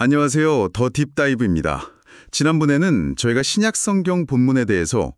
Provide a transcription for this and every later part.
안녕하세요. 더 딥다이브입니다. 지난번에는 저희가 신약 성경 본문에 대해서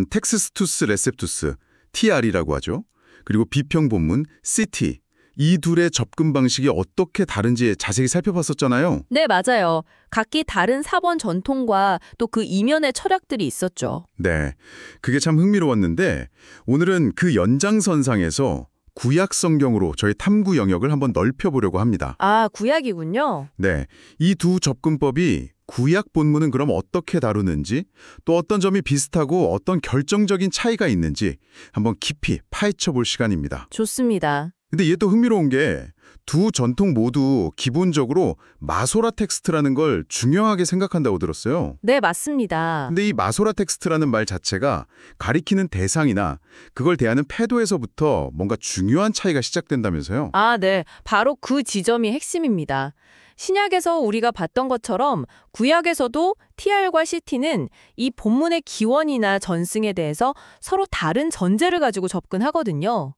텍스투스 레셉투스, TR이라고 하죠. 그리고 비평 본문, CT, 이 둘의 접근 방식이 어떻게 다른지 자세히 살펴봤었잖아요. 네, 맞아요. 각기 다른 사본 전통과 또 그 이면의 철학들이 있었죠. 네, 그게 참 흥미로웠는데 오늘은 그 연장선상에서 구약 성경으로 저희 탐구 영역을 한번 넓혀보려고 합니다. 아, 구약이군요. 네, 이 두 접근법이 구약 본문은 그럼 어떻게 다루는지, 또 어떤 점이 비슷하고 어떤 결정적인 차이가 있는지 한번 깊이 파헤쳐 볼 시간입니다. 좋습니다. 근데 이게 또 흥미로운 게 두 전통 모두 기본적으로 마소라 텍스트라는 걸 중요하게 생각한다고 들었어요. 네, 맞습니다. 근데 이 마소라 텍스트라는 말 자체가 가리키는 대상이나 그걸 대하는 태도에서부터 뭔가 중요한 차이가 시작된다면서요. 아, 네. 바로 그 지점이 핵심입니다. 신약에서 우리가 봤던 것처럼 구약에서도 TR과 CT는 이 본문의 기원이나 전승에 대해서 서로 다른 전제를 가지고 접근하거든요.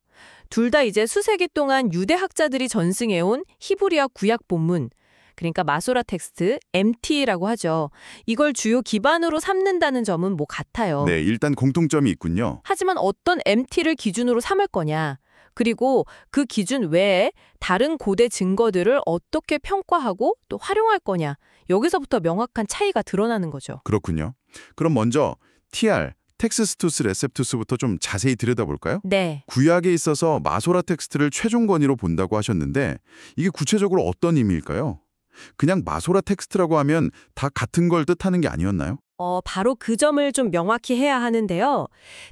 둘 다 이제 수세기 동안 유대 학자들이 전승해온 히브리어 구약 본문, 그러니까 마소라 텍스트, MT라고 하죠. 이걸 주요 기반으로 삼는다는 점은 같아요. 네, 일단 공통점이 있군요. 하지만 어떤 MT를 기준으로 삼을 거냐, 그리고 그 기준 외에 다른 고대 증거들을 어떻게 평가하고 또 활용할 거냐, 여기서부터 명확한 차이가 드러나는 거죠. 그렇군요. 그럼 먼저 TR, 텍스투스 레셉투스부터 좀 자세히 들여다볼까요? 네. 구약에 있어서 마소라 텍스트를 최종 권위로 본다고 하셨는데 이게 구체적으로 어떤 의미일까요? 그냥 마소라 텍스트라고 하면 다 같은 걸 뜻하는 게 아니었나요? 바로 그 점을 좀 명확히 해야 하는데요.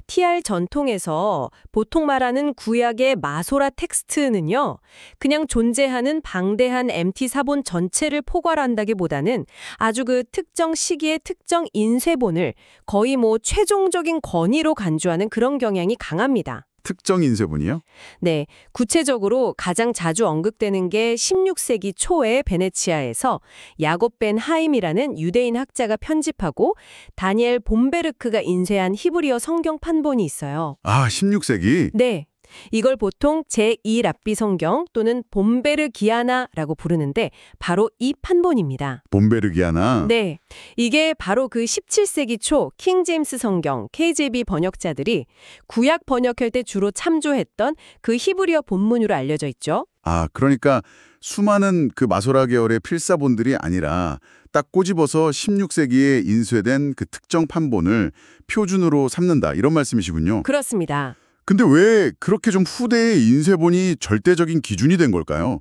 TR 전통에서 보통 말하는 구약의 마소라 텍스트는요, 그냥 존재하는 방대한 MT 사본 전체를 포괄한다기보다는 아주 그 특정 시기의 특정 인쇄본을 거의 최종적인 권위로 간주하는 그런 경향이 강합니다. 특정 인쇄본이요? 네, 구체적으로 가장 자주 언급되는 게 16세기 초에 베네치아에서 야곱 벤 하임이라는 유대인 학자가 편집하고 다니엘 봄베르크가 인쇄한 히브리어 성경 판본이 있어요. 아, 16세기? 네. 이걸 보통 제2랍비 성경 또는 봄베르기아나라고 부르는데 바로 이 판본입니다. 봄베르기아나? 네, 이게 바로 그 17세기 초 킹제임스 성경 KJV 번역자들이 구약 번역할 때 주로 참조했던 그 히브리어 본문으로 알려져 있죠. 아, 그러니까 수많은 그 마소라 계열의 필사본들이 아니라 딱 꼬집어서 16세기에 인쇄된 그 특정 판본을 표준으로 삼는다, 이런 말씀이시군요. 그렇습니다. 근데 왜 그렇게 좀 후대의 인쇄본이 절대적인 기준이 된 걸까요?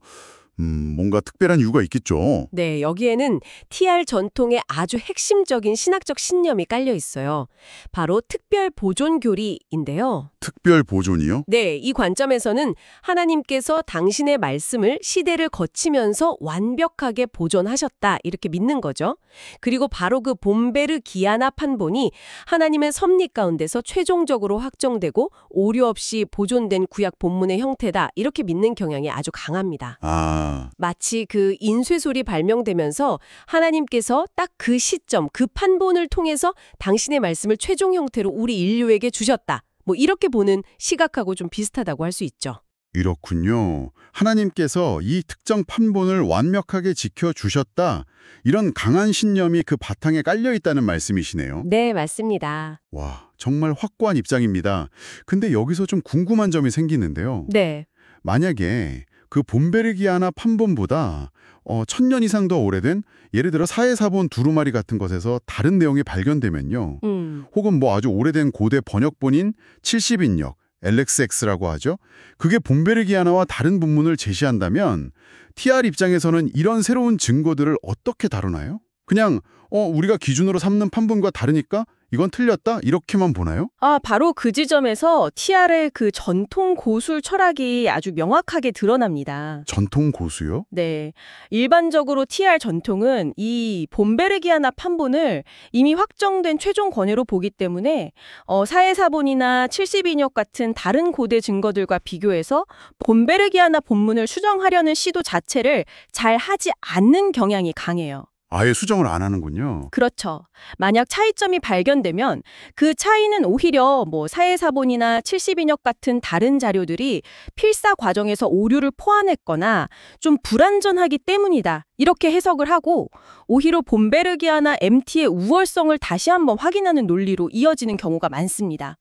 뭔가 특별한 이유가 있겠죠. 네, 여기에는 TR 전통의 아주 핵심적인 신학적 신념이 깔려 있어요. 바로 특별 보존 교리인데요. 특별 보존이요? 네, 이 관점에서는 하나님께서 당신의 말씀을 시대를 거치면서 완벽하게 보존하셨다, 이렇게 믿는 거죠. 그리고 바로 그 봄베르 기아나 판본이 하나님의 섭리 가운데서 최종적으로 확정되고 오류 없이 보존된 구약 본문의 형태다, 이렇게 믿는 경향이 아주 강합니다. 마치 그 인쇄솔이 발명되면서 하나님께서 딱 그 시점, 그 판본을 통해서 당신의 말씀을 최종 형태로 우리 인류에게 주셨다, 이렇게 보는 시각하고 좀 비슷하다고 할 수 있죠. 이렇군요. 하나님께서 이 특정 판본을 완벽하게 지켜주셨다, 이런 강한 신념이 그 바탕에 깔려 있다는 말씀이시네요. 네, 맞습니다. 와, 정말 확고한 입장입니다. 근데 여기서 좀 궁금한 점이 생기는데요. 네. 만약에 그 봄베르기아나 판본보다 1000년 이상 더 오래된 예를 들어 사해사본 두루마리 같은 것에서 다른 내용이 발견되면요. 혹은 아주 오래된 고대 번역본인 70인역, LXX라고 하죠. 그게 봄베르기아나와 다른 본문을 제시한다면 TR 입장에서는 이런 새로운 증거들을 어떻게 다루나요? 그냥 우리가 기준으로 삼는 판본과 다르니까 이건 틀렸다, 이렇게만 보나요? 바로 그 지점에서 TR의 그 전통 고술 철학이 아주 명확하게 드러납니다. 전통 고수요? 네. 일반적으로 TR 전통은 이 봄베르기아나 판본을 이미 확정된 최종 권위로 보기 때문에 사해사본이나 70인역 같은 다른 고대 증거들과 비교해서 봄베르기아나 본문을 수정하려는 시도 자체를 잘 하지 않는 경향이 강해요. 아예 수정을 안 하는군요. 그렇죠. 만약 차이점이 발견되면 그 차이는 오히려 사해사본이나 70인역 같은 다른 자료들이 필사 과정에서 오류를 포함했거나 좀 불완전하기 때문이다, 이렇게 해석을 하고 오히려 봄베르기아나 MT의 우월성을 다시 한번 확인하는 논리로 이어지는 경우가 많습니다.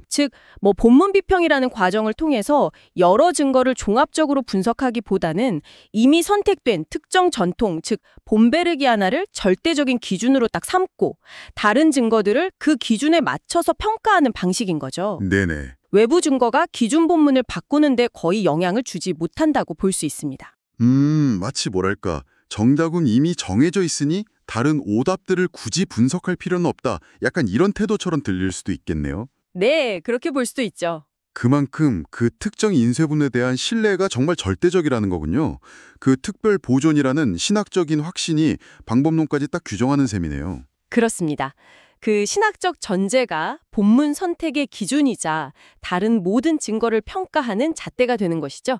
즉, 본문 비평이라는 과정을 통해서 여러 증거를 종합적으로 분석하기보다는 이미 선택된 특정 전통, 즉 봄베르기아나를 절대적인 기준으로 딱 삼고 다른 증거들을 그 기준에 맞춰서 평가하는 방식인 거죠. 네네. 외부 증거가 기준 본문을 바꾸는 데 거의 영향을 주지 못한다고 볼 수 있습니다. 마치 뭐랄까, 정답은 이미 정해져 있으니 다른 오답들을 굳이 분석할 필요는 없다. 약간 이런 태도처럼 들릴 수도 있겠네요. 네, 그렇게 볼 수도 있죠. 그만큼 그 특정 인쇄분에 대한 신뢰가 정말 절대적이라는 거군요. 그 특별 보존이라는 신학적인 확신이 방법론까지 딱 규정하는 셈이네요. 그렇습니다. 그 신학적 전제가 본문 선택의 기준이자 다른 모든 증거를 평가하는 잣대가 되는 것이죠.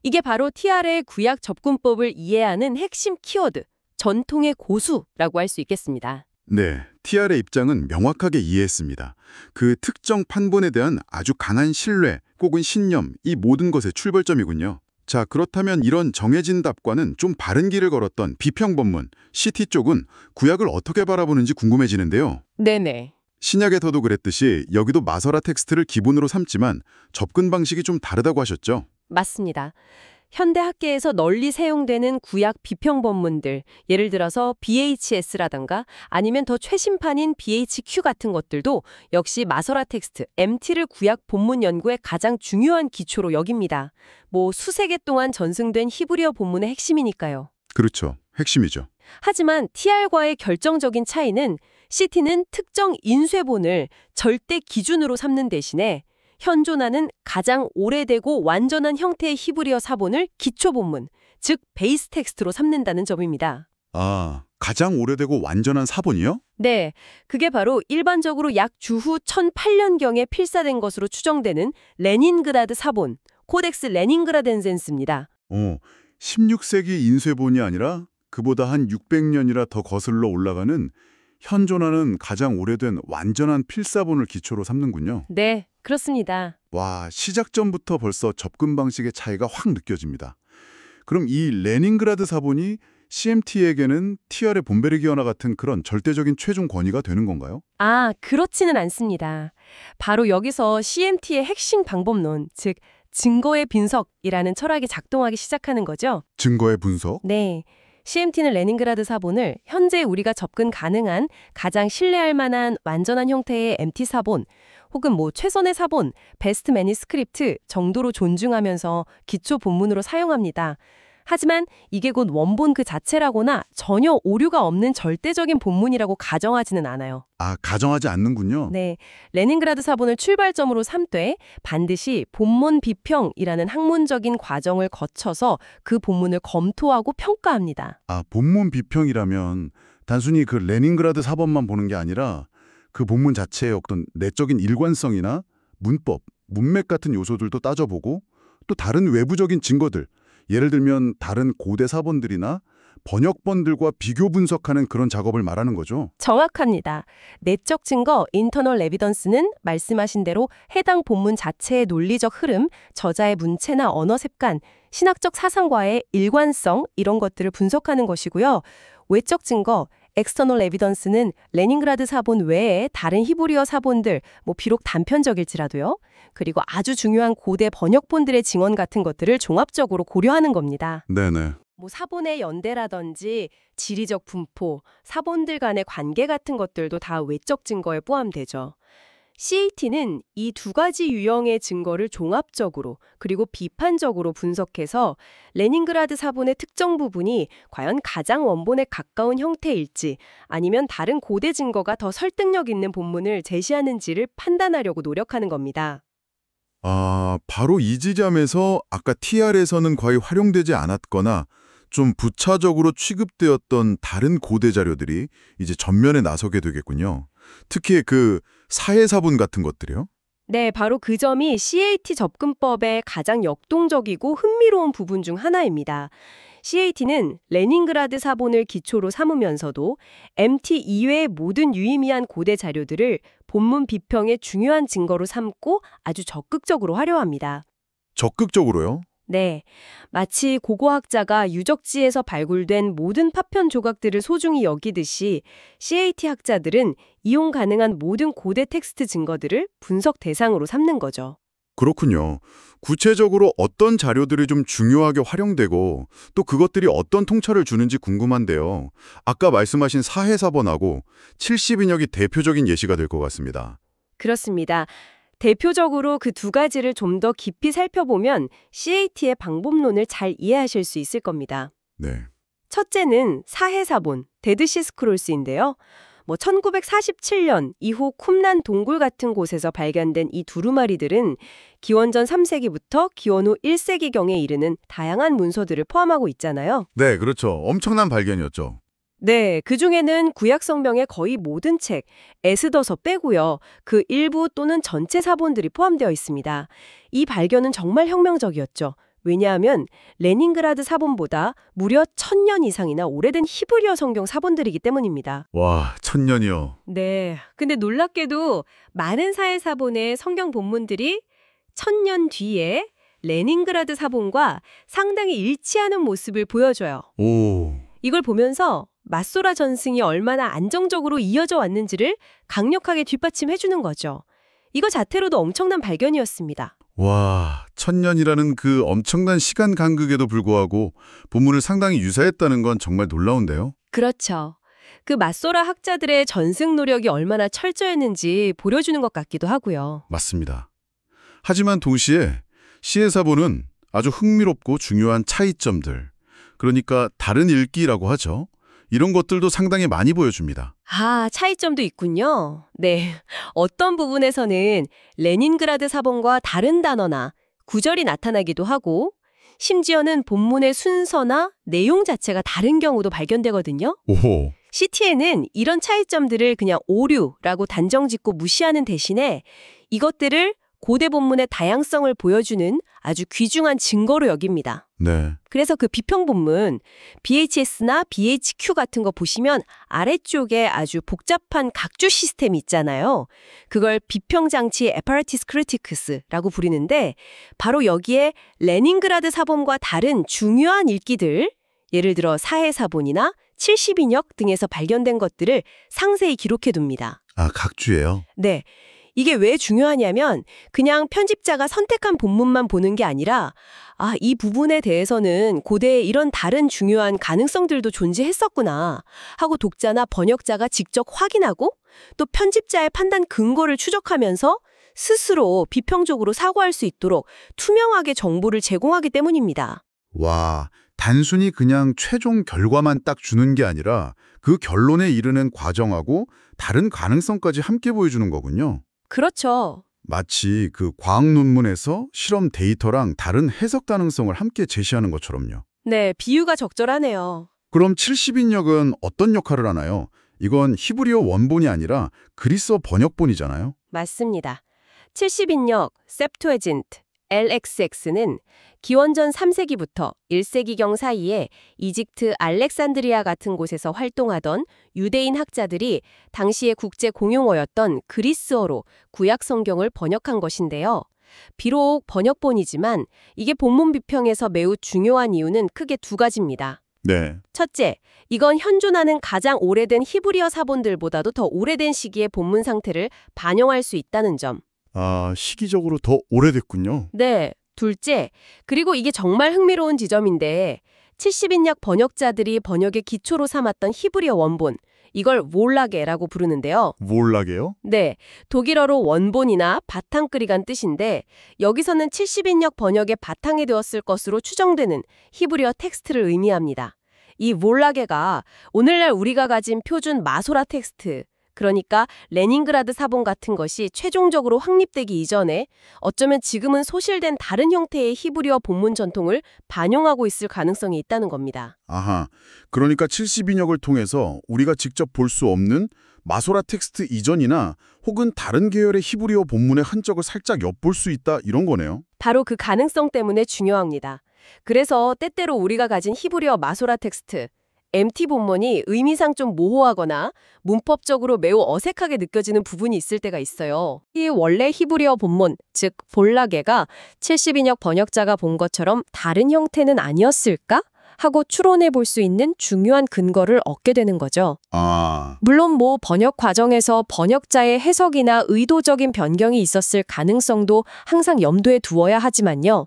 이게 바로 TR의 구약 접근법을 이해하는 핵심 키워드, 전통의 고수라고 할 수 있겠습니다. 네, TR의 입장은 명확하게 이해했습니다. 그 특정 판본에 대한 아주 강한 신뢰, 혹은 신념, 이 모든 것의 출발점이군요. 자, 그렇다면 이런 정해진 답과는 좀 바른 길을 걸었던 비평본문, CT 쪽은 구약을 어떻게 바라보는지 궁금해지는데요. 네네. 신약에서도 그랬듯이 여기도 마서라 텍스트를 기본으로 삼지만 접근 방식이 좀 다르다고 하셨죠? 맞습니다. 현대 학계에서 널리 사용되는 구약 비평 본문들, 예를 들어서 BHS라던가 아니면 더 최신판인 BHQ 같은 것들도 역시 마서라 텍스트, MT를 구약 본문 연구의 가장 중요한 기초로 여깁니다. 수세기 동안 전승된 히브리어 본문의 핵심이니까요. 그렇죠. 핵심이죠. 하지만 TR과의 결정적인 차이는 CT는 특정 인쇄본을 절대 기준으로 삼는 대신에 현존하는 가장 오래되고 완전한 형태의 히브리어 사본을 기초본문, 즉 베이스 텍스트로 삼는다는 점입니다. 아, 가장 오래되고 완전한 사본이요? 네, 그게 바로 일반적으로 약 주후 1008년경에 필사된 것으로 추정되는 레닌그라드 사본, 코덱스 레닌그라덴센스입니다. 16세기 인쇄본이 아니라 그보다 한 600년이라 더 거슬러 올라가는 현존하는 가장 오래된 완전한 필사본을 기초로 삼는군요. 네, 그렇습니다. 와, 시작점부터 벌써 접근 방식의 차이가 확 느껴집니다. 그럼 이 레닌그라드 사본이 CMT에게는 TR의 봄베르기어나 같은 그런 절대적인 최종 권위가 되는 건가요? 그렇지는 않습니다. 바로 여기서 CMT의 핵심 방법론, 즉 증거의 분석이라는 철학이 작동하기 시작하는 거죠. 증거의 분석? 네. CMT는 레닌그라드 사본을 현재 우리가 접근 가능한 가장 신뢰할 만한 완전한 형태의 MT 사본 혹은 최선의 사본, 베스트 매니스크립트 정도로 존중하면서 기초 본문으로 사용합니다. 하지만 이게 곧 원본 그 자체라거나 전혀 오류가 없는 절대적인 본문이라고 가정하지는 않아요. 가정하지 않는군요. 네, 레닌그라드 사본을 출발점으로 삼되 반드시 본문 비평이라는 학문적인 과정을 거쳐서 그 본문을 검토하고 평가합니다. 본문 비평이라면 단순히 그 레닌그라드 사본만 보는 게 아니라 그 본문 자체의 어떤 내적인 일관성이나 문법, 문맥 같은 요소들도 따져보고 또 다른 외부적인 증거들, 예를 들면 다른 고대 사본들이나 번역본들과 비교 분석하는 그런 작업을 말하는 거죠. 정확합니다. 내적 증거, 인터널 에비던스는 말씀하신 대로 해당 본문 자체의 논리적 흐름, 저자의 문체나 언어 습관, 신학적 사상과의 일관성 이런 것들을 분석하는 것이고요. 외적 증거, 엑스터널 에비던스는 레닌그라드 사본 외에 다른 히브리어 사본들, 비록 단편적일지라도요. 그리고 아주 중요한 고대 번역본들의 증언 같은 것들을 종합적으로 고려하는 겁니다. 네네. 사본의 연대라든지 지리적 분포, 사본들 간의 관계 같은 것들도 다 외적 증거에 포함되죠. CAT는 이 두 가지 유형의 증거를 종합적으로 그리고 비판적으로 분석해서 레닌그라드 사본의 특정 부분이 과연 가장 원본에 가까운 형태일지 아니면 다른 고대 증거가 더 설득력 있는 본문을 제시하는지를 판단하려고 노력하는 겁니다. 바로 이 지점에서 아까 TR에서는 거의 활용되지 않았거나 좀 부차적으로 취급되었던 다른 고대 자료들이 이제 전면에 나서게 되겠군요. 특히 그 사회사본 같은 것들이요? 네, 바로 그 점이 CAT 접근법의 가장 역동적이고 흥미로운 부분 중 하나입니다. CAT는 레닌그라드 사본을 기초로 삼으면서도 MT 이외의 모든 유의미한 고대 자료들을 본문 비평의 중요한 증거로 삼고 아주 적극적으로 활용합니다. 적극적으로요? 네, 마치 고고학자가 유적지에서 발굴된 모든 파편 조각들을 소중히 여기듯이 CAT 학자들은 이용 가능한 모든 고대 텍스트 증거들을 분석 대상으로 삼는 거죠. 그렇군요. 구체적으로 어떤 자료들이 좀 중요하게 활용되고 또 그것들이 어떤 통찰을 주는지 궁금한데요. 아까 말씀하신 사해사본하고 70인역이 대표적인 예시가 될 것 같습니다. 그렇습니다. 대표적으로 그 두 가지를 좀 더 깊이 살펴보면 CAT의 방법론을 잘 이해하실 수 있을 겁니다. 네. 첫째는 사해사본, 데드시 스크롤스인데요. 1947년 이후 쿰란 동굴 같은 곳에서 발견된 이 두루마리들은 기원전 3세기부터 기원 후 1세기경에 이르는 다양한 문서들을 포함하고 있잖아요. 네, 그렇죠. 엄청난 발견이었죠. 네, 그중에는 구약 성경의 거의 모든 책, 에스더서 빼고요. 그 일부 또는 전체 사본들이 포함되어 있습니다. 이 발견은 정말 혁명적이었죠. 왜냐하면 레닌그라드 사본보다 무려 1000년 이상이나 오래된 히브리어 성경 사본들이기 때문입니다. 와, 1000년이요. 네, 근데 놀랍게도 많은 사해 사본의 성경 본문들이 1000년 뒤에 레닌그라드 사본과 상당히 일치하는 모습을 보여줘요. 오. 이걸 보면서 맞소라 전승이 얼마나 안정적으로 이어져 왔는지를 강력하게 뒷받침해주는 거죠. 이거 자체로도 엄청난 발견이었습니다. 와, 1000년이라는 그 엄청난 시간 간극에도 불구하고 본문을 상당히 유사했다는 건 정말 놀라운데요. 그렇죠. 그 맞소라 학자들의 전승 노력이 얼마나 철저했는지 보여주는 것 같기도 하고요. 맞습니다. 하지만 동시에 시해사본은 아주 흥미롭고 중요한 차이점들, 그러니까 다른 읽기라고 하죠. 이런 것들도 상당히 많이 보여줍니다. 아, 차이점도 있군요. 네. 어떤 부분에서는 레닌그라드 사본과 다른 단어나 구절이 나타나기도 하고 심지어는 본문의 순서나 내용 자체가 다른 경우도 발견되거든요. 오호. CT에는 이런 차이점들을 그냥 오류라고 단정짓고 무시하는 대신에 이것들을 고대 본문의 다양성을 보여주는 아주 귀중한 증거로 여깁니다. 네. 그래서 그 비평 본문 BHS나 BHQ 같은 거 보시면 아래쪽에 아주 복잡한 각주 시스템이 있잖아요. 그걸 비평 장치 apparatus criticus라고 부르는데 바로 여기에 레닌그라드 사본과 다른 중요한 읽기들, 예를 들어 사해사본이나 70인역 등에서 발견된 것들을 상세히 기록해둡니다. 아, 각주예요? 네. 이게 왜 중요하냐면 그냥 편집자가 선택한 본문만 보는 게 아니라 이 부분에 대해서는 고대에 이런 다른 중요한 가능성들도 존재했었구나 하고 독자나 번역자가 직접 확인하고 또 편집자의 판단 근거를 추적하면서 스스로 비평적으로 사고할 수 있도록 투명하게 정보를 제공하기 때문입니다. 와, 단순히 그냥 최종 결과만 딱 주는 게 아니라 그 결론에 이르는 과정하고 다른 가능성까지 함께 보여주는 거군요. 그렇죠. 마치 그 과학 논문에서 실험 데이터랑 다른 해석 가능성을 함께 제시하는 것처럼요. 네, 비유가 적절하네요. 그럼 70인역은 어떤 역할을 하나요? 이건 히브리어 원본이 아니라 그리스어 번역본이잖아요. 맞습니다. 70인역 셉투에진트 LXX는 기원전 3세기부터 1세기경 사이에 이집트 알렉산드리아 같은 곳에서 활동하던 유대인 학자들이 당시의 국제 공용어였던 그리스어로 구약 성경을 번역한 것인데요. 비록 번역본이지만 이게 본문 비평에서 매우 중요한 이유는 크게 두 가지입니다. 네. 첫째, 이건 현존하는 가장 오래된 히브리어 사본들보다도 더 오래된 시기의 본문 상태를 반영할 수 있다는 점. 아, 시기적으로 더 오래됐군요. 네. 둘째, 그리고 이게 정말 흥미로운 지점인데 70인역 번역자들이 번역의 기초로 삼았던 히브리어 원본, 이걸 몰라게라고 부르는데요. 몰라게요? 네, 독일어로 원본이나 바탕끌이란 뜻인데 여기서는 70인역 번역의 바탕이 되었을 것으로 추정되는 히브리어 텍스트를 의미합니다. 이 몰라게가 오늘날 우리가 가진 표준 마소라 텍스트, 그러니까 레닌그라드 사본 같은 것이 최종적으로 확립되기 이전에 어쩌면 지금은 소실된 다른 형태의 히브리어 본문 전통을 반영하고 있을 가능성이 있다는 겁니다. 아하, 그러니까 70인역을 통해서 우리가 직접 볼 수 없는 마소라 텍스트 이전이나 혹은 다른 계열의 히브리어 본문의 흔적을 살짝 엿볼 수 있다 이런 거네요. 바로 그 가능성 때문에 중요합니다. 그래서 때때로 우리가 가진 히브리어 마소라 텍스트, MT 본문이 의미상 좀 모호하거나 문법적으로 매우 어색하게 느껴지는 부분이 있을 때가 있어요. 이 원래 히브리어 본문, 즉 볼라게가 70인역 번역자가 본 것처럼 다른 형태는 아니었을까? 하고 추론해 볼 수 있는 중요한 근거를 얻게 되는 거죠. 물론 번역 과정에서 번역자의 해석이나 의도적인 변경이 있었을 가능성도 항상 염두에 두어야 하지만요.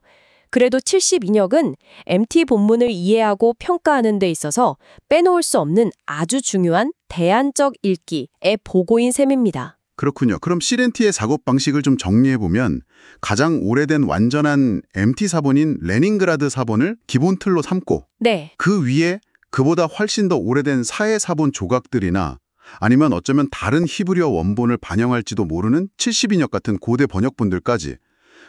그래도 70인역은 MT 본문을 이해하고 평가하는 데 있어서 빼놓을 수 없는 아주 중요한 대안적 읽기의 보고인 셈입니다. 그렇군요. 그럼 시렌티의 작업 방식을 좀 정리해보면 가장 오래된 완전한 MT 사본인 레닌그라드 사본을 기본 틀로 삼고 네. 그 위에 그보다 훨씬 더 오래된 사해 사본 조각들이나 아니면 어쩌면 다른 히브리어 원본을 반영할지도 모르는 70인역 같은 고대 번역본들까지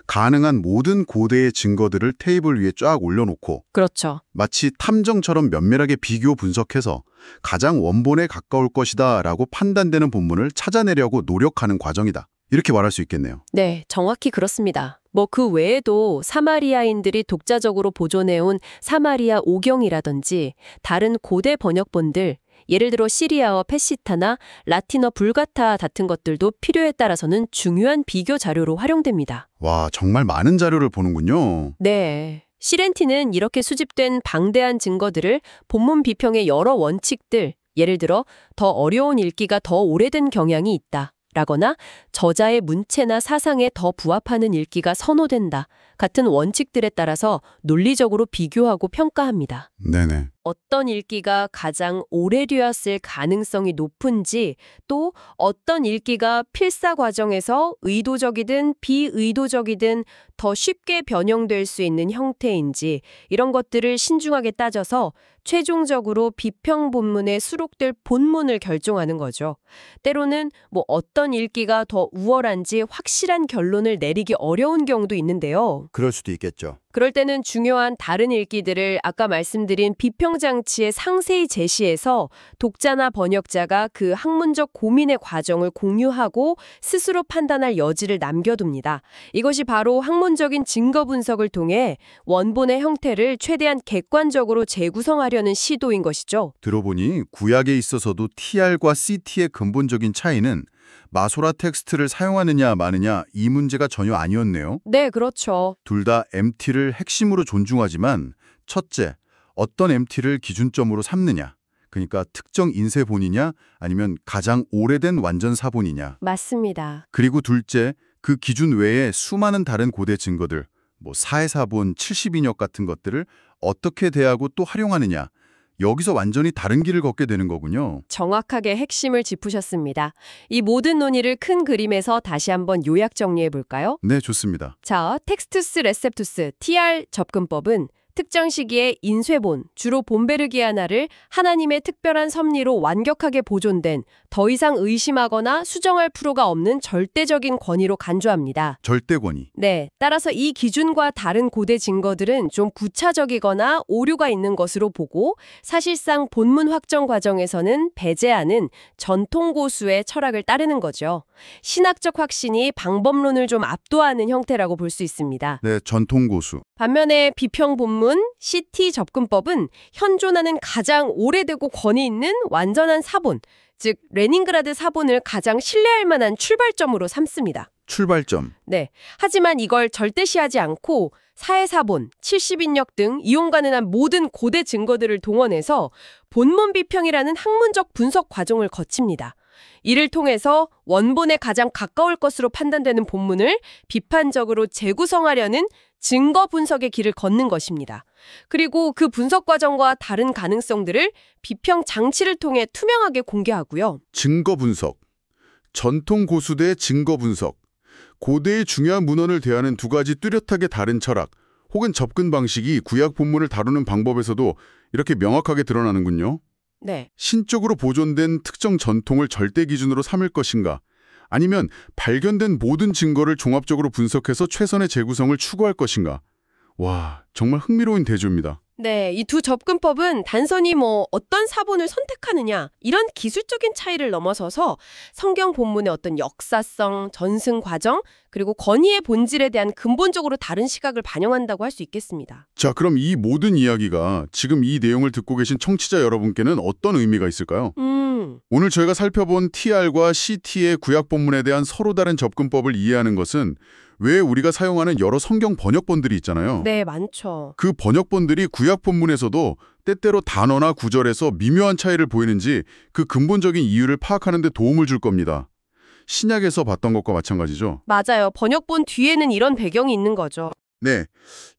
가능한 모든 고대의 증거들을 테이블 위에 쫙 올려놓고 그렇죠. 마치 탐정처럼 면밀하게 비교 분석해서 가장 원본에 가까울 것이다 라고 판단되는 본문을 찾아내려고 노력하는 과정이다. 이렇게 말할 수 있겠네요. 네, 정확히 그렇습니다. 그 외에도 사마리아인들이 독자적으로 보존해온 사마리아 오경이라든지 다른 고대 번역본들, 예를 들어 시리아어 페시타나 라틴어 불가타 같은 것들도 필요에 따라서는 중요한 비교 자료로 활용됩니다. 와, 정말 많은 자료를 보는군요. 네. 시렌티는 이렇게 수집된 방대한 증거들을 본문 비평의 여러 원칙들, 예를 들어 더 어려운 읽기가 더 오래된 경향이 있다. 라거나 저자의 문체나 사상에 더 부합하는 읽기가 선호된다. 같은 원칙들에 따라서 논리적으로 비교하고 평가합니다. 네네. 어떤 읽기가 가장 오래되었을 가능성이 높은지 또 어떤 읽기가 필사 과정에서 의도적이든 비의도적이든 더 쉽게 변형될 수 있는 형태인지 이런 것들을 신중하게 따져서 최종적으로 비평 본문에 수록될 본문을 결정하는 거죠. 때로는 어떤 읽기가 더 우월한지 확실한 결론을 내리기 어려운 경우도 있는데요. 그럴 수도 있겠죠. 그럴 때는 중요한 다른 읽기들을 아까 말씀드린 비평 장치에 상세히 제시해서 독자나 번역자가 그 학문적 고민의 과정을 공유하고 스스로 판단할 여지를 남겨둡니다. 이것이 바로 학문적인 증거 분석을 통해 원본의 형태를 최대한 객관적으로 재구성하려는 시도인 것이죠. 들어보니 구약에 있어서도 TR과 CT의 근본적인 차이는 마소라 텍스트를 사용하느냐 마느냐 이 문제가 전혀 아니었네요. 네, 그렇죠. 둘 다 MT를 핵심으로 존중하지만 첫째, 어떤 MT를 기준점으로 삼느냐. 그러니까 특정 인쇄본이냐 아니면 가장 오래된 완전 사본이냐. 맞습니다. 그리고 둘째, 그 기준 외에 수많은 다른 고대 증거들, 사해사본, 70인역 같은 것들을 어떻게 대하고 또 활용하느냐. 여기서 완전히 다른 길을 걷게 되는 거군요. 정확하게 핵심을 짚으셨습니다. 이 모든 논의를 큰 그림에서 다시 한번 요약 정리해 볼까요? 네, 좋습니다. 자, 텍스투스 레셉투스 TR 접근법은 특정 시기에 인쇄본, 주로 본베르기아나를 하나님의 특별한 섭리로 완벽하게 보존된 더 이상 의심하거나 수정할 필요가 없는 절대적인 권위로 간주합니다. 절대 권위. 네, 따라서 이 기준과 다른 고대 증거들은 좀 부차적이거나 오류가 있는 것으로 보고 사실상 본문 확정 과정에서는 배제하는 전통고수의 철학을 따르는 거죠. 신학적 확신이 방법론을 좀 압도하는 형태라고 볼 수 있습니다. 네, 전통고수. 반면에 비평 본문 CT 접근법은 현존하는 가장 오래되고 권위 있는 완전한 사본, 즉 레닌그라드 사본을 가장 신뢰할 만한 출발점으로 삼습니다. 출발점. 네. 하지만 이걸 절대시하지 않고 사해사본, 70인역 등 이용 가능한 모든 고대 증거들을 동원해서 본문 비평이라는 학문적 분석 과정을 거칩니다. 이를 통해서 원본에 가장 가까울 것으로 판단되는 본문을 비판적으로 재구성하려는 증거 분석의 길을 걷는 것입니다. 그리고 그 분석 과정과 다른 가능성들을 비평 장치를 통해 투명하게 공개하고요. 증거 분석. 전통 고수대의 증거 분석. 고대의 중요한 문헌을 대하는 두 가지 뚜렷하게 다른 철학 혹은 접근 방식이 구약 본문을 다루는 방법에서도 이렇게 명확하게 드러나는군요. 네. 신적으로 보존된 특정 전통을 절대 기준으로 삼을 것인가 아니면 발견된 모든 증거를 종합적으로 분석해서 최선의 재구성을 추구할 것인가. 와, 정말 흥미로운 대조입니다. 네, 이 두 접근법은 단순히 어떤 사본을 선택하느냐 이런 기술적인 차이를 넘어서서 성경 본문의 어떤 역사성, 전승 과정, 그리고 권위의 본질에 대한 근본적으로 다른 시각을 반영한다고 할 수 있겠습니다. 자, 그럼 이 모든 이야기가 지금 이 내용을 듣고 계신 청취자 여러분께는 어떤 의미가 있을까요? 오늘 저희가 살펴본 TR과 CT의 구약 본문에 대한 서로 다른 접근법을 이해하는 것은 왜 우리가 사용하는 여러 성경 번역본들이 있잖아요. 네, 많죠. 그 번역본들이 구약 본문에서도 때때로 단어나 구절에서 미묘한 차이를 보이는지 그 근본적인 이유를 파악하는 데 도움을 줄 겁니다. 신약에서 봤던 것과 마찬가지죠. 맞아요. 번역본 뒤에는 이런 배경이 있는 거죠. 네,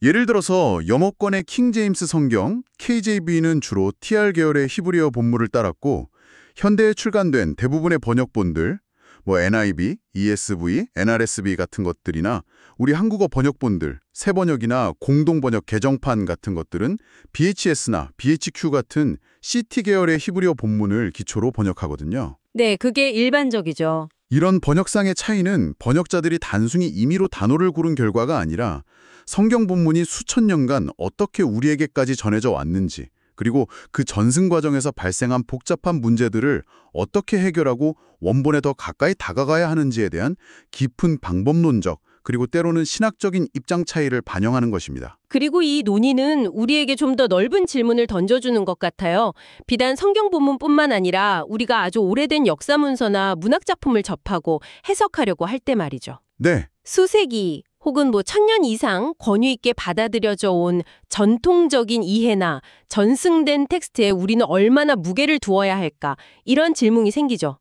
예를 들어서 영어권의 킹제임스 성경, KJV는 주로 TR 계열의 히브리어 본문을 따랐고 현대에 출간된 대부분의 번역본들, NIV, ESV, NRSV 같은 것들이나 우리 한국어 번역본들, 새번역이나 공동번역 개정판 같은 것들은 BHS나 BHQ 같은 CT 계열의 히브리어 본문을 기초로 번역하거든요. 네, 그게 일반적이죠. 이런 번역상의 차이는 번역자들이 단순히 임의로 단어를 고른 결과가 아니라 성경 본문이 수천 년간 어떻게 우리에게까지 전해져 왔는지, 그리고 그 전승 과정에서 발생한 복잡한 문제들을 어떻게 해결하고 원본에 더 가까이 다가가야 하는지에 대한 깊은 방법론적, 그리고 때로는 신학적인 입장 차이를 반영하는 것입니다. 그리고 이 논의는 우리에게 좀 더 넓은 질문을 던져주는 것 같아요. 비단 성경 본문뿐만 아니라 우리가 아주 오래된 역사 문서나 문학 작품을 접하고 해석하려고 할 때 말이죠. 네, 수세기 혹은 1000년 이상 권위 있게 받아들여져 온 전통적인 이해나 전승된 텍스트에 우리는 얼마나 무게를 두어야 할까? 이런 질문이 생기죠.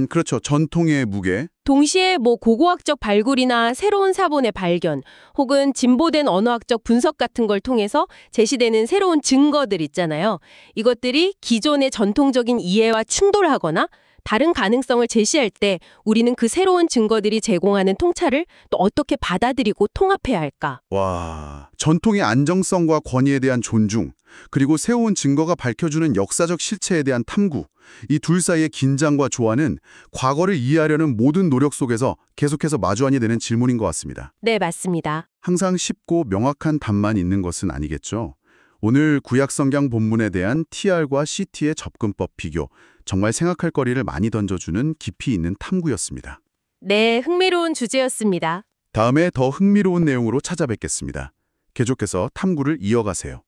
그렇죠. 전통의 무게. 동시에 고고학적 발굴이나 새로운 사본의 발견 혹은 진보된 언어학적 분석 같은 걸 통해서 제시되는 새로운 증거들 있잖아요. 이것들이 기존의 전통적인 이해와 충돌하거나 다른 가능성을 제시할 때 우리는 그 새로운 증거들이 제공하는 통찰을 또 어떻게 받아들이고 통합해야 할까? 와, 전통의 안정성과 권위에 대한 존중, 그리고 새로운 증거가 밝혀주는 역사적 실체에 대한 탐구, 이 둘 사이의 긴장과 조화는 과거를 이해하려는 모든 노력 속에서 계속해서 마주하게 되는 질문인 것 같습니다. 네, 맞습니다. 항상 쉽고 명확한 답만 있는 것은 아니겠죠. 오늘 구약성경 본문에 대한 TR과 CT의 접근법 비교, 정말 생각할 거리를 많이 던져주는 깊이 있는 탐구였습니다. 네, 흥미로운 주제였습니다. 다음에 더 흥미로운 내용으로 찾아뵙겠습니다. 계속해서 탐구를 이어가세요.